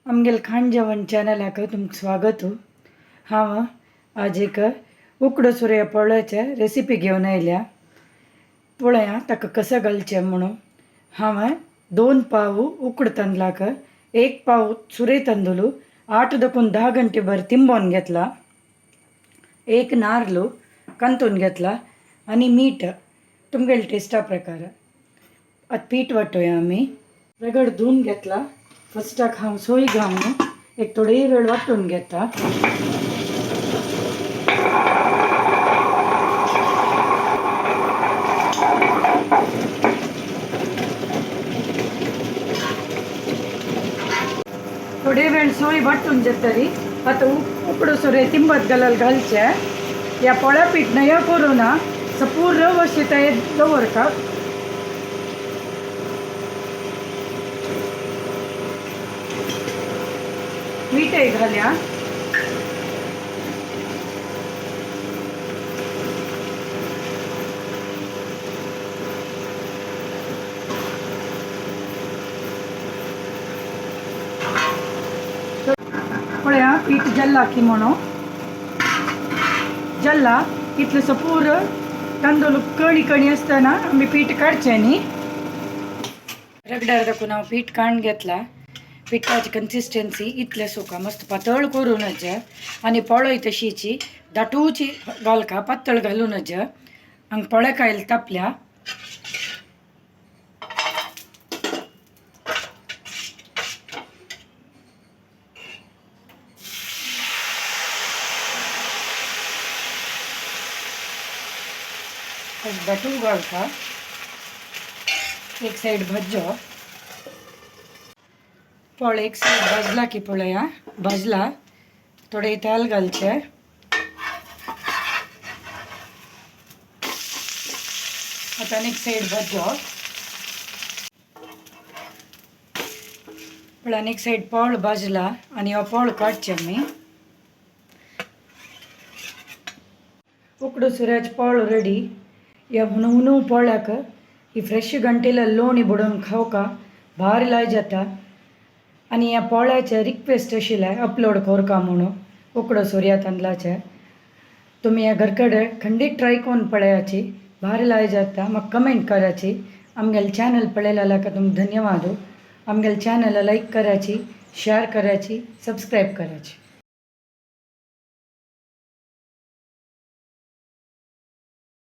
आमगेल खाण जेवण चॅनलाक तुमक स्वागत हो. हांव आज एक उकडो सुर्या पोळ्याच्या रेसिपी घेवन आयल्या. पोळ्या ताका कसं घालचें म्हणून हांव 2 पाव उकड तांदळाक 1 पाव सुरे तांदूळ 8 देखून 10 घंटे भर तिंबोन घेतला. 1 नारळ कांतून घेतला आणि मीठ तुमगेल टेस्टा प्रकार. आता पीठ वाटूया आमी. रगड धुवून घेतला. फस्टाक हांव सोय घालून एक थोडी वेळ वाटून घेता. थोडे वेळ सोय वाटून घेतली. आता उकडो सोरे तिंबत घालचे. या पोळ्या पीठ नय करू ना पूर्ण वर्षी ते दवरता. मीठही घाल्या. पळया पीठ जल्ला की म्हणून जल्ला इतलं सपूर तांदूळ कणी असताना आम्ही पीठ काढचे न्ही. रगड्यार दाखवून हांव पीठ काढून घेतला. पिठाची कन्सिस्टन्सी इतले सोका मस्त पातळ करूनच आणि पोळय तशीची दाटूची घालका पातळ घालूनच हांगा पोळ्या कायल तापल्या. दाटू घालका एक साइड भाजो. पोळे एक साइड भाजला की पळया भाजला थोडे तेल घालचे. आता एक साइड भाजो. पळयान एक साइड पोळ भाजला आणि हो पोळ काढचे आमी. उकडो सुर्याचे पोळ रेडी. या हुनू पोळ्याक ही फ्रेश गंटेला लोणी बुडोवन खावका भारी लाय जाता. आणि या पोळ्याचे रिक्वेस्ट आशिल्ले अपलोड करका म्हणून उकडो सुर्या तांदळाचे. तुम्ही या घरकडे खंडीत ट्राय करून पळयाची भारी लाय जाता. म्हाका कमेंट कराची. आमगेल चॅनल पळयला का तुमकां धन्यवाद. आमगेल चॅनल लाईक कराची, शेअर कराची, सबस्क्राईब कराची.